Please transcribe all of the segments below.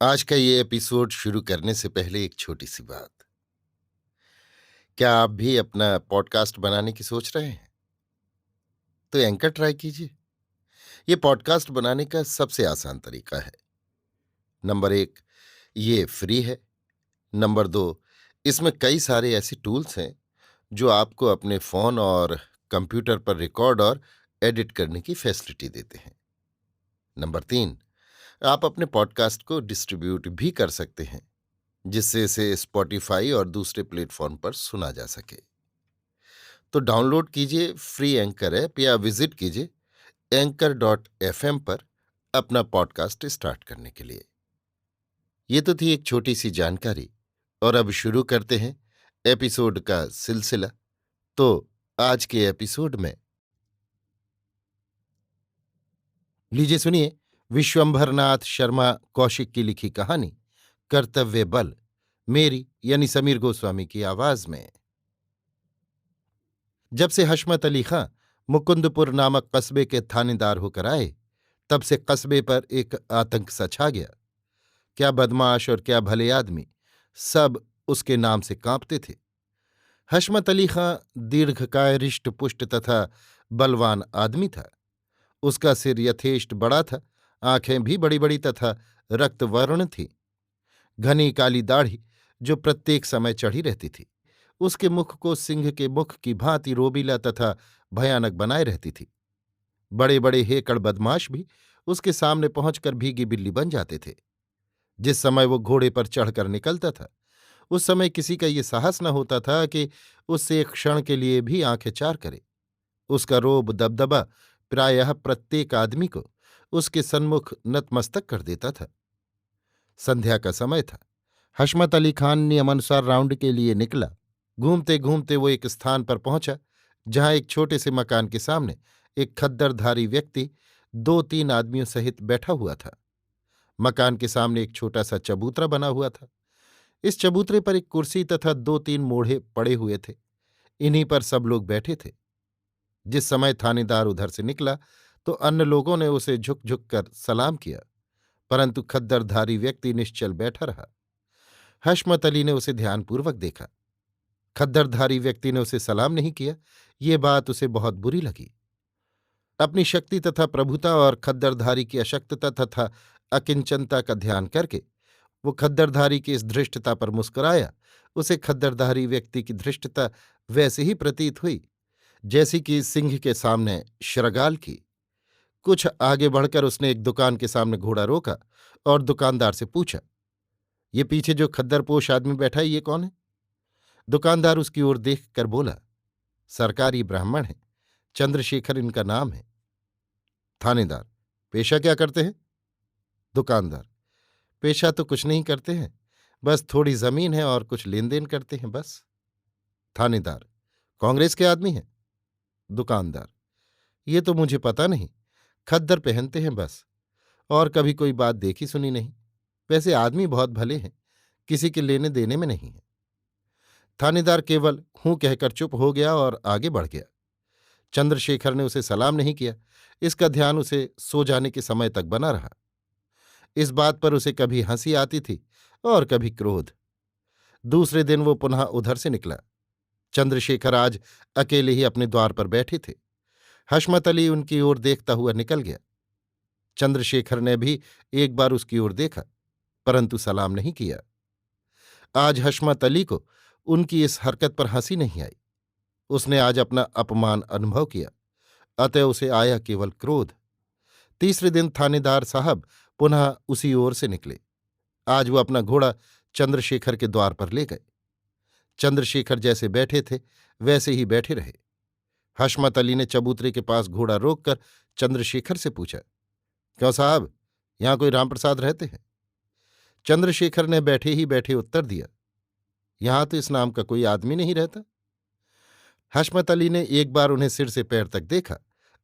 आज का ये एपिसोड शुरू करने से पहले एक छोटी सी बात। क्या आप भी अपना पॉडकास्ट बनाने की सोच रहे हैं? तो एंकर ट्राई कीजिए। ये पॉडकास्ट बनाने का सबसे आसान तरीका है। नंबर एक, ये फ्री है। नंबर दो, इसमें कई सारे ऐसे टूल्स हैं जो आपको अपने फोन और कंप्यूटर पर रिकॉर्ड और एडिट करने की फैसिलिटी देते हैं। नंबर तीन, आप अपने पॉडकास्ट को डिस्ट्रीब्यूट भी कर सकते हैं, जिससे इसे स्पॉटिफाई और दूसरे प्लेटफॉर्म पर सुना जा सके। तो डाउनलोड कीजिए फ्री एंकर ऐप या विजिट कीजिए anchor.fm पर अपना पॉडकास्ट स्टार्ट करने के लिए। ये तो थी एक छोटी सी जानकारी, और अब शुरू करते हैं एपिसोड का सिलसिला। तो आज के एपिसोड में लीजिए सुनिए विश्वंभरनाथ शर्मा कौशिक की लिखी कहानी कर्तव्य बल, मेरी यानी समीर गोस्वामी की आवाज में। जब से हशमत अली खां मुकुंदपुर नामक कस्बे के थानेदार होकर आए, तब से कस्बे पर एक आतंक सा छा गया। क्या बदमाश और क्या भले आदमी, सब उसके नाम से कांपते थे। हशमत अली खां दीर्घकाय रिष्ट पुष्ट तथा बलवान आदमी था। उसका सिर यथेष्ट बड़ा था, आंखें भी बड़ी बड़ी तथा रक्तवर्ण थीं। घनी काली दाढ़ी जो प्रत्येक समय चढ़ी रहती थी, उसके मुख को सिंह के मुख की भांति रोबीला तथा भयानक बनाए रहती थी। बड़े बड़े हेकड़ बदमाश भी उसके सामने पहुंचकर भीगी बिल्ली बन जाते थे। जिस समय वो घोड़े पर चढ़कर निकलता था, उस समय किसी का ये साहस न होता था कि उससे एक क्षण के लिए भी आंखें चार करे। उसका रोब दबदबा प्रायः प्रत्येक आदमी को उसके सन्मुख नतमस्तक कर देता था। संध्या का समय था। हशमत अली खान नियमानुसार राउंड के लिए निकला। घूमते घूमते वो एक स्थान पर पहुंचा, जहां एक छोटे से मकान के सामने एक खद्दरधारी व्यक्ति दो तीन आदमियों सहित बैठा हुआ था। मकान के सामने एक छोटा सा चबूतरा बना हुआ था। इस चबूतरे पर एक कुर्सी तथा दो तीन मोढ़े पड़े हुए थे। इन्हीं पर सब लोग बैठे थे। जिस समय थानेदार उधर से निकला तो अन्य लोगों ने उसे झुक झुक कर सलाम किया, परंतु खद्दरधारी व्यक्ति निश्चल बैठा रहा। हशमत अली ने उसे ध्यानपूर्वक देखा। खद्दरधारी व्यक्ति ने उसे सलाम नहीं किया। ये बात उसे बहुत बुरी लगी। अपनी शक्ति तथा प्रभुता और खद्दरधारी की अशक्तता तथा अकिंचनता का ध्यान करके वो खद्दरधारी की इस धृष्टता पर मुस्कुराया। उसे खद्दरधारी व्यक्ति की धृष्टता वैसे ही प्रतीत हुई जैसी कि सिंह के सामने शृगाल की। कुछ आगे बढ़कर उसने एक दुकान के सामने घोड़ा रोका और दुकानदार से पूछा, ये पीछे जो खद्दरपोश आदमी बैठा है, ये कौन है? दुकानदार उसकी ओर देख कर बोला, सरकारी ब्राह्मण है, चंद्रशेखर इनका नाम है। थानेदार, पेशा क्या करते हैं? दुकानदार, पेशा तो कुछ नहीं करते हैं, बस थोड़ी जमीन है और कुछ लेन देन करते हैं, बस। थानेदार, कांग्रेस के आदमी हैं? दुकानदार, ये तो मुझे पता नहीं, खद्दर पहनते हैं बस, और कभी कोई बात देखी सुनी नहीं। वैसे आदमी बहुत भले हैं, किसी के लेने देने में नहीं है। थानेदार केवल हूं कहकर चुप हो गया और आगे बढ़ गया। चंद्रशेखर ने उसे सलाम नहीं किया। इसका ध्यान उसे सो जाने के समय तक बना रहा। इस बात पर उसे कभी हंसी आती थी और कभी क्रोध। दूसरे दिन वो पुनः उधर से निकला। चंद्रशेखर आज अकेले ही अपने द्वार पर बैठे थे। हशमत अली उनकी ओर देखता हुआ निकल गया। चंद्रशेखर ने भी एक बार उसकी ओर देखा, परंतु सलाम नहीं किया। आज हशमत अली को उनकी इस हरकत पर हंसी नहीं आई। उसने आज अपना अपमान अनुभव किया, अतः उसे आया केवल क्रोध। तीसरे दिन थानेदार साहब पुनः उसी ओर से निकले। आज वो अपना घोड़ा चंद्रशेखर के द्वार पर ले गए। चंद्रशेखर जैसे बैठे थे वैसे ही बैठे रहे। हशमत अली ने चबूतरे के पास घोड़ा रोककर चंद्रशेखर से पूछा, क्यों साहब, यहां कोई रामप्रसाद रहते हैं? चंद्रशेखर ने बैठे ही बैठे उत्तर दिया, यहां तो इस नाम का कोई आदमी नहीं रहता। हशमत अली ने एक बार उन्हें सिर से पैर तक देखा,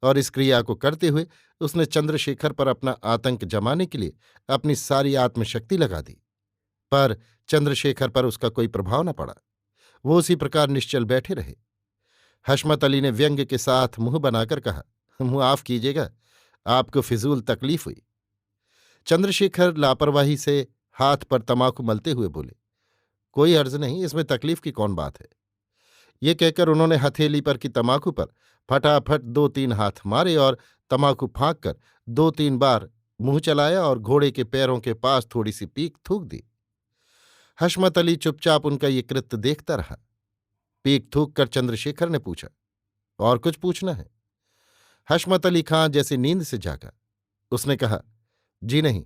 और इस क्रिया को करते हुए उसने चंद्रशेखर पर अपना आतंक जमाने के लिए अपनी सारी आत्मशक्ति लगा दी। पर चंद्रशेखर पर उसका कोई प्रभाव न पड़ा। वो उसी प्रकार निश्चल बैठे रहे। हशमत अली ने व्यंग्य के साथ मुंह बनाकर कहा, मुआफ कीजिएगा, आपको फिजूल तकलीफ हुई। चंद्रशेखर लापरवाही से हाथ पर तमाकू मलते हुए बोले, कोई अर्ज नहीं, इसमें तकलीफ की कौन बात है। ये कहकर उन्होंने हथेली पर की तमाकू पर फटाफट 2-3 हाथ मारे और तमाकू फांक कर 2-3 बार मुंह चलाया और घोड़े के पैरों के पास थोड़ी सी पीक थूक दी। हशमत अली चुपचाप उनका ये कृत्य देखता रहा। पीक थूक कर चंद्रशेखर ने पूछा, और कुछ पूछना है? हशमत अली खां जैसे नींद से जागा। उसने कहा, जी नहीं।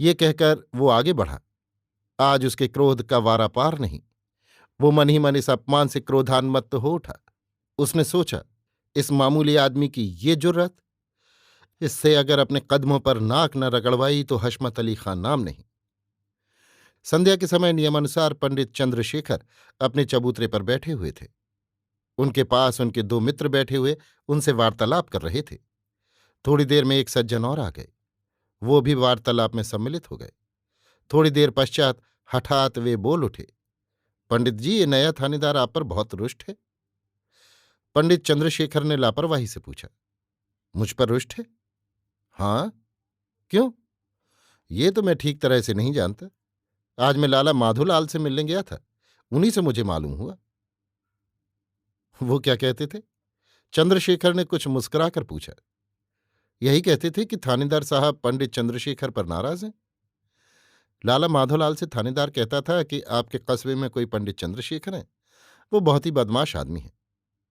ये कहकर वो आगे बढ़ा। आज उसके क्रोध का वारा पार नहीं। वो मन ही मन इस अपमान से क्रोधान्मत्त हो उठा। उसने सोचा, इस मामूली आदमी की ये जुर्रत, इससे अगर अपने कदमों पर नाक न रगड़वाई तो हशमत अली खां नाम नहीं। संध्या के समय नियमानुसार पंडित चंद्रशेखर अपने चबूतरे पर बैठे हुए थे। उनके पास उनके 2 मित्र बैठे हुए उनसे वार्तालाप कर रहे थे। थोड़ी देर में एक सज्जन और आ गए। वो भी वार्तालाप में सम्मिलित हो गए। थोड़ी देर पश्चात हठात वे बोल उठे, पंडित जी, ये नया थानेदार आप पर बहुत रुष्ट है। पंडित चंद्रशेखर ने लापरवाही से पूछा, मुझ पर रुष्ट है? हाँ, क्यों? ये तो मैं ठीक तरह से नहीं जानता। आज मैं लाला माधोलाल से मिलने गया था, उन्हीं से मुझे मालूम हुआ। वो क्या कहते थे? चंद्रशेखर ने कुछ मुस्कुराकर पूछा। यही कहते थे कि थानेदार साहब पंडित चंद्रशेखर पर नाराज हैं। लाला माधोलाल से थानेदार कहता था कि आपके कस्बे में कोई पंडित चंद्रशेखर हैं, वो बहुत ही बदमाश आदमी है।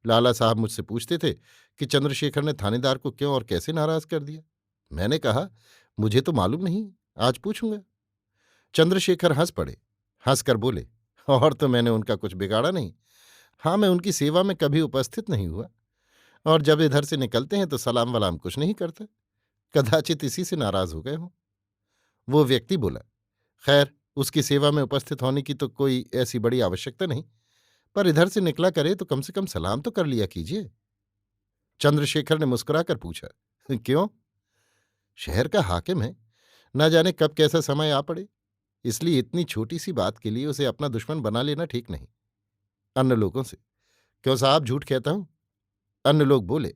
लाला साहब मुझसे पूछते थे कि चंद्रशेखर ने थानेदार को क्यों और कैसे नाराज कर दिया। मैंने कहा, मुझे तो मालूम नहीं, आज पूछूंगा। चंद्रशेखर हंस पड़े। हंसकर बोले, और तो मैंने उनका कुछ बिगाड़ा नहीं। हाँ, मैं उनकी सेवा में कभी उपस्थित नहीं हुआ, और जब इधर से निकलते हैं तो सलाम वलाम कुछ नहीं करते। कदाचित इसी से नाराज हो गए हों। वो व्यक्ति बोला, खैर, उसकी सेवा में उपस्थित होने की तो कोई ऐसी बड़ी आवश्यकता नहीं, पर इधर से निकला करे तो कम से कम सलाम तो कर लिया कीजिए। चंद्रशेखर ने मुस्कुराकर पूछा, क्यों? शहर का हाकिम है, न जाने कब कैसा समय आ पड़े, इसलिए इतनी छोटी सी बात के लिए उसे अपना दुश्मन बना लेना ठीक नहीं। अन्य लोगों से, क्यों साहब, झूठ कहता हूं? अन्य लोग बोले,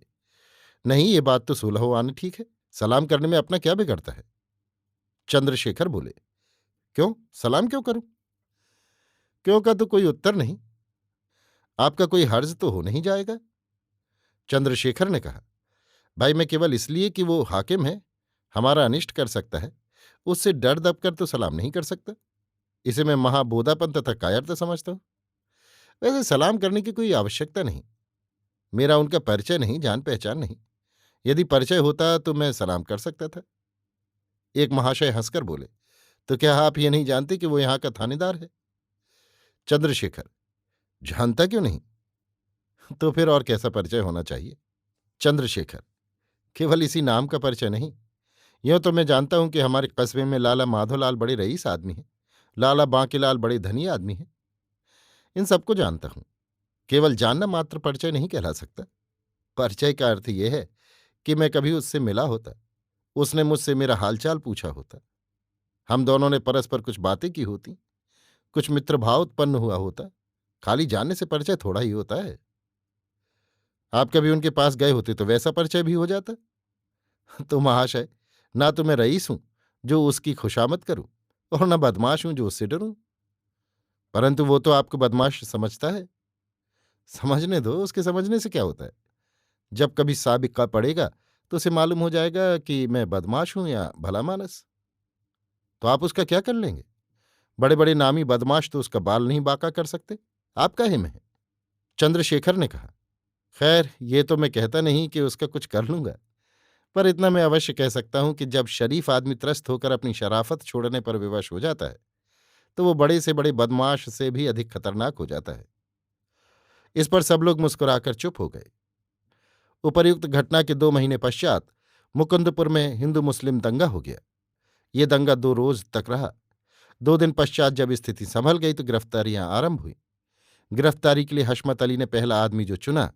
नहीं, ये बात तो सुलह आने ठीक है, सलाम करने में अपना क्या बिगड़ता है। चंद्रशेखर बोले, क्यों, सलाम क्यों करूं? क्यों का तो कोई उत्तर नहीं। आपका कोई हर्ज तो हो नहीं जाएगा। चंद्रशेखर ने कहा, भाई, मैं केवल इसलिए कि वो हाकिम है, हमारा अनिष्ट कर सकता है, उससे डर दब कर तो सलाम नहीं कर सकता। इसे मैं महाबोधापन तथा कायरता समझता हूं। वैसे सलाम करने की कोई आवश्यकता नहीं। मेरा उनका परिचय नहीं, जान पहचान नहीं। यदि परिचय होता तो मैं सलाम कर सकता था। एक महाशय हंसकर बोले, तो क्या आप ये नहीं जानते कि वो यहां का थानेदार है? चंद्रशेखर, जानता क्यों नहीं? तो फिर और कैसा परिचय होना चाहिए? चंद्रशेखर, केवल इसी नाम का परिचय नहीं, यूं तो मैं जानता हूं कि हमारे कस्बे में लाला माधोलाल बड़े रईस आदमी हैं, लाला बांकीलाल बड़े धनी आदमी हैं। इन सबको जानता हूं। केवल जानना मात्र परिचय नहीं कहला सकता। परिचय का अर्थ यह है कि मैं कभी उससे मिला होता, उसने मुझसे मेरा हालचाल पूछा होता, हम दोनों ने परस्पर कुछ बातें की होती, कुछ मित्रभाव उत्पन्न हुआ होता। खाली जानने से परिचय थोड़ा ही होता है। आप कभी उनके पास गए होते तो वैसा परिचय भी हो जाता। तो महाशय, ना तो मैं रईस हूं जो उसकी खुशामद करूं, और न बदमाश हूं जो उससे डरूं। परंतु वो तो आपको बदमाश समझता है। समझने दो, उसके समझने से क्या होता है। जब कभी साबिका पड़ेगा तो उसे मालूम हो जाएगा कि मैं बदमाश हूं या भला मानस। तो आप उसका क्या कर लेंगे? बड़े बड़े नामी बदमाश तो उसका बाल नहीं बांका कर सकते, आपका हिम है। चंद्रशेखर ने कहा, खैर, ये तो मैं कहता नहीं कि उसका कुछ कर लूंगा, पर इतना मैं अवश्य कह सकता हूं कि जब शरीफ आदमी त्रस्त होकर अपनी शराफत छोड़ने पर विवश हो जाता है तो वो बड़े से बड़े बदमाश से भी अधिक खतरनाक हो जाता है। इस पर सब लोग मुस्कुराकर चुप हो गए। उपर्युक्त घटना के 2 महीने पश्चात मुकुंदपुर में हिंदू मुस्लिम दंगा हो गया। ये दंगा 2 रोज तक रहा। 2 दिन पश्चात जब स्थिति संभल गई तो गिरफ्तारियां आरंभ हुई। गिरफ्तारी के लिए हशमत अली ने पहला आदमी जो चुना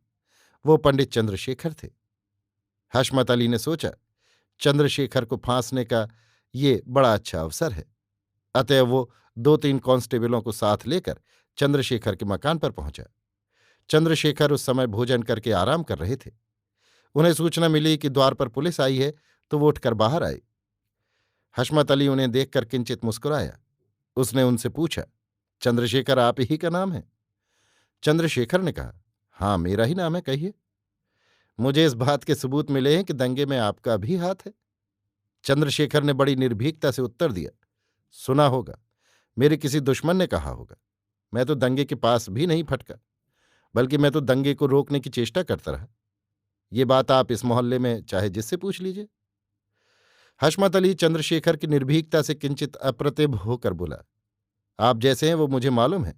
वो पंडित चंद्रशेखर थे। हशमत अली ने सोचा, चंद्रशेखर को फांसने का ये बड़ा अच्छा अवसर है। अतएव वो 2-3 कांस्टेबलों को साथ लेकर चंद्रशेखर के मकान पर पहुंचा। चंद्रशेखर उस समय भोजन करके आराम कर रहे थे। उन्हें सूचना मिली कि द्वार पर पुलिस आई है, तो वो उठकर बाहर आए। हशमत अली उन्हें देखकर किंचित मुस्कुराया उसने उनसे पूछा, चंद्रशेखर आप ही का नाम है? चंद्रशेखर ने कहा, हाँ मेरा ही नाम है, कहिए। मुझे इस बात के सबूत मिले हैं कि दंगे में आपका भी हाथ है। चंद्रशेखर ने बड़ी निर्भीकता से उत्तर दिया, सुना होगा, मेरे किसी दुश्मन ने कहा होगा। मैं तो दंगे के पास भी नहीं फटका, बल्कि मैं तो दंगे को रोकने की चेष्टा करता रहा। ये बात आप इस मोहल्ले में चाहे जिससे पूछ लीजिए। हशमत अली चंद्रशेखर की निर्भीकता से किंचित अप्रतिभ होकर बोला, आप जैसे हैं वो मुझे मालूम है,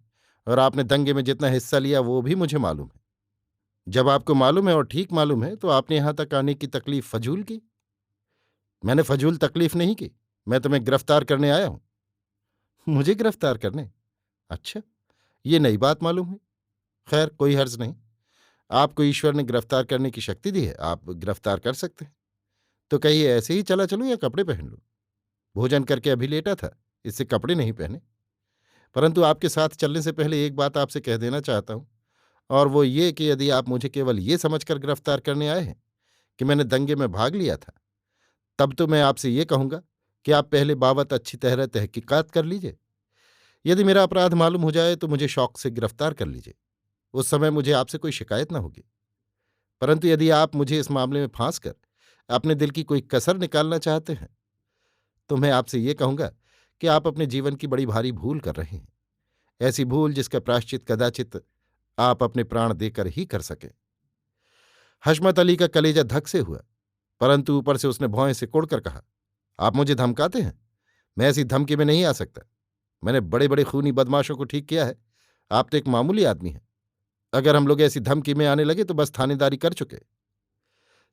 और आपने दंगे में जितना हिस्सा लिया वो भी मुझे मालूम है। जब आपको मालूम है और ठीक मालूम है तो आपने यहां तक आने की तकलीफ फजूल की। मैंने फजूल तकलीफ नहीं की, मैं तुम्हें गिरफ्तार करने आया हूं। मुझे गिरफ्तार करने? अच्छा, ये नई बात मालूम हुई। खैर, कोई हर्ज नहीं। आपको ईश्वर ने गिरफ्तार करने की शक्ति दी है, आप गिरफ्तार कर सकते हैं। तो कहिए, ऐसे ही चला चलूं या कपड़े पहन लूं? भोजन करके अभी लेटा था, इससे कपड़े नहीं पहने। परंतु आपके साथ चलने से पहले एक बात आपसे कह देना चाहता हूं, और वो ये कि यदि आप मुझे केवल ये समझकर गिरफ्तार करने आए हैं कि मैंने दंगे में भाग लिया था, तब तो मैं आपसे ये कहूंगा कि आप पहले बाबत अच्छी तरह तहकीकात कर लीजिए। यदि मेरा अपराध मालूम हो जाए तो मुझे शौक से गिरफ्तार कर लीजिए, उस समय मुझे आपसे कोई शिकायत न होगी। परंतु यदि आप मुझे इस मामले में फांस कर अपने दिल की कोई कसर निकालना चाहते हैं, तो मैं आपसे ये कहूंगा कि आप अपने जीवन की बड़ी भारी भूल कर रहे हैं, ऐसी भूल जिसका प्रायश्चित कदाचित आप अपने प्राण देकर ही कर सकें। हशमत अली का कलेजा धक से हुआ, परंतु ऊपर से उसने भौं से कुड़कर कहा, आप मुझे धमकाते हैं? मैं ऐसी धमकी में नहीं आ सकता। मैंने बड़े बड़े खूनी बदमाशों को ठीक किया है, आप तो एक मामूली आदमी हैं। अगर हम लोग ऐसी धमकी में आने लगे तो बस थानेदारी कर चुके।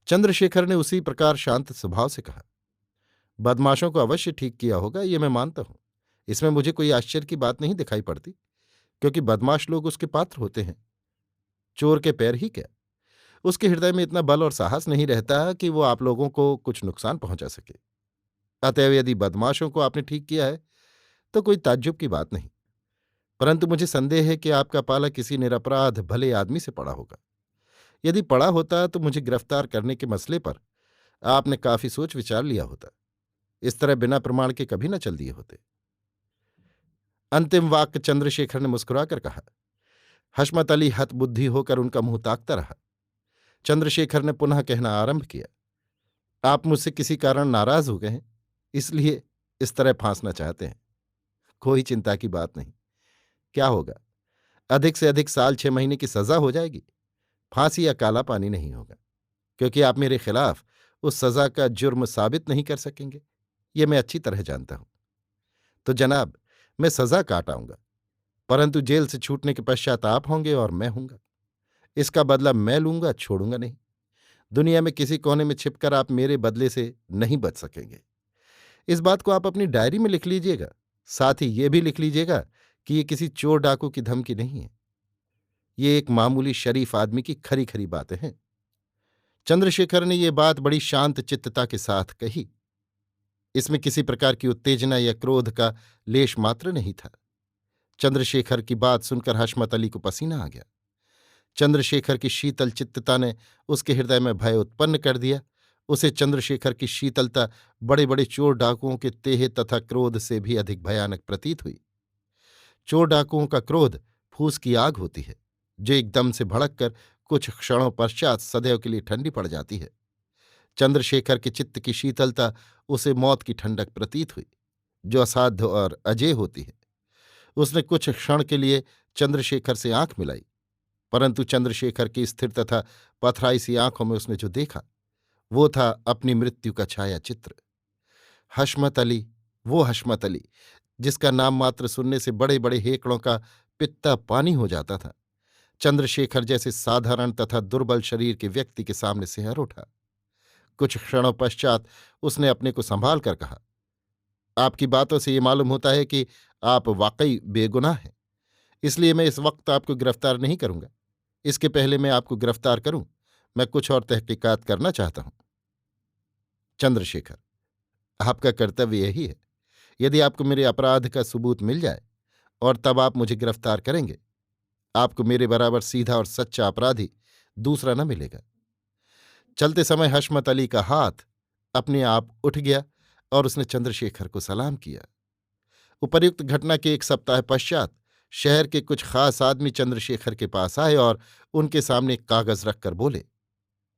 चंद्रशेखर ने उसी प्रकार शांत स्वभाव से कहा, बदमाशों को अवश्य ठीक किया होगा, ये मैं मानता हूं। इसमें मुझे कोई आश्चर्य की बात नहीं दिखाई पड़ती, क्योंकि बदमाश लोग उसके पात्र होते हैं। चोर के पैर ही क्या, उसके हृदय में इतना बल और साहस नहीं रहता कि वो आप लोगों को कुछ नुकसान पहुंचा सके। अतएव यदि बदमाशों को आपने ठीक किया है तो कोई ताज्जुब की बात नहीं। परंतु मुझे संदेह है कि आपका पाला किसी निरपराध भले आदमी से पड़ा होगा। यदि पड़ा होता तो मुझे गिरफ्तार करने के मसले पर आपने काफी सोच विचार लिया होता। इस तरह बिना प्रमाण के कभी न चल दिए होते। अंतिम वाक्य चंद्रशेखर ने मुस्कुराकर कहा। हशमत अली हतबुद्धि होकर उनका मुंह ताकता रहा। चंद्रशेखर ने पुनः कहना आरंभ किया, आप मुझसे किसी कारण नाराज हो गए हैं, इसलिए इस तरह फांसना चाहते हैं। कोई चिंता की बात नहीं। क्या होगा, अधिक से अधिक साल 6 महीने की सजा हो जाएगी। फांसी या काला पानी नहीं होगा, क्योंकि आप मेरे खिलाफ उस सजा का जुर्म साबित नहीं कर सकेंगे, ये मैं अच्छी तरह जानता हूं। तो जनाब, मैं सजा काट आऊंगा, परंतु जेल से छूटने के पश्चात आप होंगे और मैं हूंगा। इसका बदला मैं लूंगा, छोड़ूंगा नहीं। दुनिया में किसी कोने में छिपकर आप मेरे बदले से नहीं बच सकेंगे। इस बात को आप अपनी डायरी में लिख लीजिएगा। साथ ही ये भी लिख लीजिएगा कि ये किसी चोर डाकू की धमकी नहीं है, ये एक मामूली शरीफ आदमी की खरी खरी बातें हैं। चंद्रशेखर ने ये बात बड़ी शांत चित्तता के साथ कही। इसमें किसी प्रकार की उत्तेजना या क्रोध का लेश मात्र नहीं था। चंद्रशेखर की बात सुनकर हशमत अली को पसीना आ गया। चंद्रशेखर की शीतल चित्तता ने उसके हृदय में भय उत्पन्न कर दिया। उसे चंद्रशेखर की शीतलता बड़े बड़े चोर डाकुओं के तेह तथा क्रोध से भी अधिक भयानक प्रतीत हुई। चोर डाकुओं का क्रोध फूस की आग होती है, जो एकदम से भड़ककर कुछ क्षणों पश्चात सदैव के लिए ठंडी पड़ जाती है। चंद्रशेखर के चित्त की शीतलता उसे मौत की ठंडक प्रतीत हुई, जो असाध्य और अजेय होती है। उसने कुछ क्षण के लिए चंद्रशेखर से आंख मिलाई, परंतु चंद्रशेखर की स्थिर तथा पथराई सी आंखों में उसने जो देखा वो था अपनी मृत्यु का छाया चित्र। हशमत अली, वो हशमत अली जिसका नाम मात्र सुनने से बड़े बड़े हेकड़ों का पित्ता पानी हो जाता था, चंद्रशेखर जैसे साधारण तथा दुर्बल शरीर के व्यक्ति के सामने सिहर उठा। कुछ क्षणों पश्चात उसने अपने को संभाल कर कहा, आपकी बातों से ये मालूम होता है कि आप वाकई बेगुनाह हैं, इसलिए मैं इस वक्त आपको गिरफ्तार नहीं करूंगा। इसके पहले मैं आपको गिरफ्तार करूं, मैं कुछ और तहकीकात करना चाहता हूं। चंद्रशेखर, आपका कर्तव्य यही है। यदि आपको मेरे अपराध का सबूत मिल जाए और तब आप मुझे गिरफ्तार करेंगे, आपको मेरे बराबर सीधा और सच्चा अपराधी दूसरा न मिलेगा। चलते समय हशमत अली का हाथ अपने आप उठ गया और उसने चंद्रशेखर को सलाम किया। उपर्युक्त घटना के एक सप्ताह पश्चात शहर के कुछ खास आदमी चंद्रशेखर के पास आए और उनके सामने एक कागज रखकर बोले,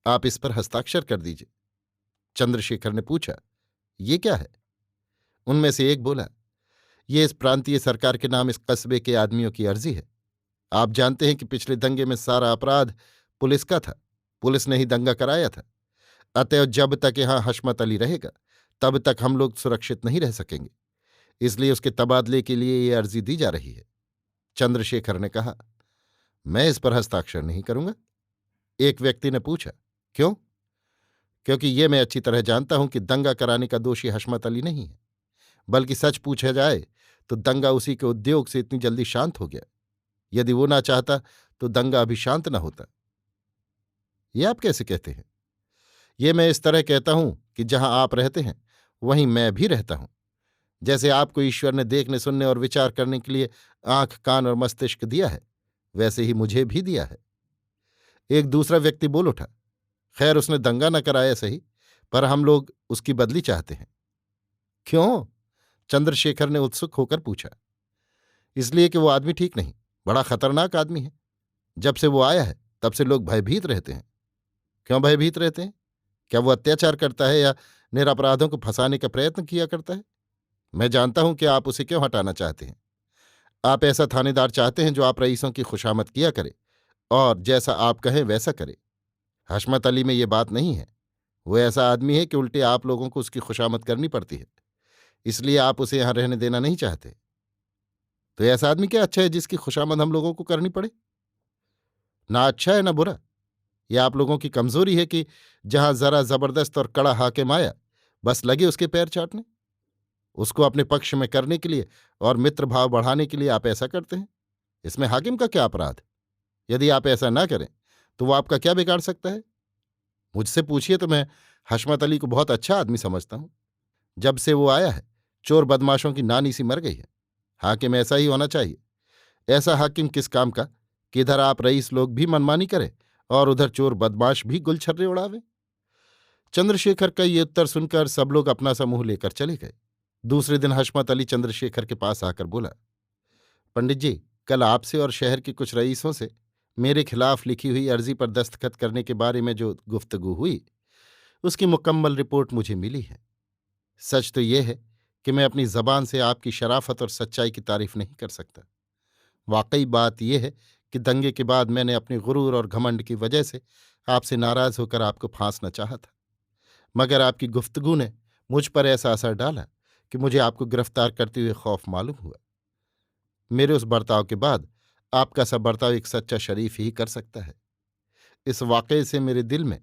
आप इस पर हस्ताक्षर कर दीजिए। चंद्रशेखर ने पूछा, ये क्या है? उनमें से एक बोला, ये इस प्रांतीय सरकार के नाम इस कस्बे के आदमियों की अर्जी है। आप जानते हैं कि पिछले दंगे में सारा अपराध पुलिस का था। पुलिस ने ही दंगा कराया था। अतएव जब तक यहां हशमत अली रहेगा तब तक हम लोग सुरक्षित नहीं रह सकेंगे। इसलिए उसके तबादले के लिए ये अर्जी दी जा रही है। चंद्रशेखर ने कहा, मैं इस पर हस्ताक्षर नहीं करूंगा। एक व्यक्ति ने पूछा, क्यों? क्योंकि ये मैं अच्छी तरह जानता हूं कि दंगा कराने का दोषी हशमत अली नहीं है, बल्कि सच पूछा जाए तो दंगा उसी के उद्योग से इतनी जल्दी शांत हो गया। यदि वो ना चाहता तो दंगा अभी शांत न होता। ये आप कैसे कहते हैं? ये मैं इस तरह कहता हूं कि जहां आप रहते हैं वहीं मैं भी रहता हूं। जैसे आपको ईश्वर ने देखने, सुनने और विचार करने के लिए आंख, कान और मस्तिष्क दिया है, वैसे ही मुझे भी दिया है। एक दूसरा व्यक्ति बोल उठा, खैर उसने दंगा न कराया सही, पर हम लोग उसकी बदली चाहते हैं। क्यों? चंद्रशेखर ने उत्सुक होकर पूछा। इसलिए कि वो आदमी ठीक नहीं, बड़ा खतरनाक आदमी है। जब से वो आया है तब से लोग भयभीत रहते हैं। क्यों भयभीत रहते हैं? क्या वो अत्याचार करता है या निरपराधों को फंसाने का प्रयत्न किया करता है? मैं जानता हूं कि आप उसे क्यों हटाना चाहते हैं। आप ऐसा थानेदार चाहते हैं जो आप रईसों की खुशामद किया करे और जैसा आप कहें वैसा करे। हशमत अली में ये बात नहीं है। वो ऐसा आदमी है कि उल्टे आप लोगों को उसकी खुशामद करनी पड़ती है। इसलिए आप उसे यहां रहने देना नहीं चाहते। तो ऐसा आदमी क्या अच्छा है जिसकी खुशामद हम लोगों को करनी पड़े? ना अच्छा है ना बुरा। यह आप लोगों की कमजोरी है कि जहां जरा जबरदस्त और कड़ा हाकिम आया बस लगे उसके पैर चाटने। उसको अपने पक्ष में करने के लिए और मित्र भाव बढ़ाने के लिए आप ऐसा करते हैं। इसमें हाकिम का क्या अपराध? यदि आप ऐसा ना करें तो वो आपका क्या बिगाड़ सकता है? मुझसे पूछिए तो मैं हशमत अली को बहुत अच्छा आदमी समझता हूं। जब से वो आया है चोर बदमाशों की नानी सी मर गई है। हाकिम ऐसा ही होना चाहिए। ऐसा हाकिम किस काम का कि इधर आप रईस लोग भी मनमानी करें और उधर चोर बदमाश भी गुलछर्रे उड़ावे। चंद्रशेखर का ये उत्तर सुनकर सब लोग अपना सा मुंह लेकर चले गए। दूसरे दिन हशमत अली चंद्रशेखर के पास आकर बोला, पंडित जी, कल आपसे और शहर के कुछ रईसों से मेरे खिलाफ लिखी हुई अर्जी पर दस्तखत करने के बारे में जो गुफ्तगू हुई उसकी मुकम्मल रिपोर्ट मुझे मिली है। सच तो यह है कि मैं अपनी जबान से आपकी शराफत और सच्चाई की तारीफ नहीं कर सकता। वाकई बात यह है कि दंगे के बाद मैंने अपने गुरूर और घमंड की वजह से आपसे नाराज होकर आपको फांसना चाहा था, मगर आपकी गुफ्तगू ने मुझ पर ऐसा असर डाला कि मुझे आपको गिरफ्तार करते हुए खौफ मालूम हुआ। मेरे उस बर्ताव के बाद आपका सा बर्ताव एक सच्चा शरीफ ही कर सकता है। इस वाकये से मेरे दिल में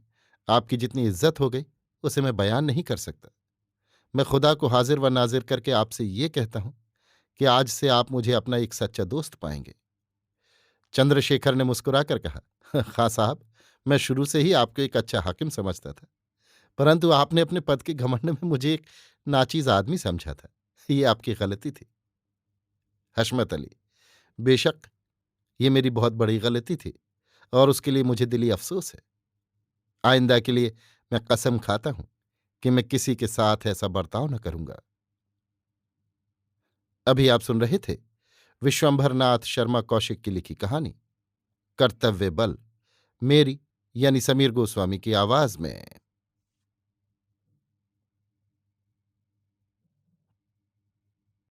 आपकी जितनी इज्जत हो गई उसे मैं बयान नहीं कर सकता। मैं खुदा को हाजिर व नाजिर करके आपसे ये कहता हूं कि आज से आप मुझे अपना एक सच्चा दोस्त पाएंगे। चंद्रशेखर ने मुस्कुराकर कहा, खां साहब, मैं शुरू से ही आपको एक अच्छा हाकिम समझता था, परंतु आपने अपने पद के घमंड में मुझे एक नाचीज आदमी समझा था। ये आपकी गलती थी। हशमत अली, बेशक ये मेरी बहुत बड़ी गलती थी और उसके लिए मुझे दिली अफसोस है। आइंदा के लिए मैं कसम खाता हूं कि मैं किसी के साथ ऐसा बर्ताव न करूंगा। अभी आप सुन रहे थे विश्वंभरनाथ शर्मा कौशिक की लिखी कहानी कर्तव्य बल, मेरी यानी समीर गोस्वामी की आवाज में।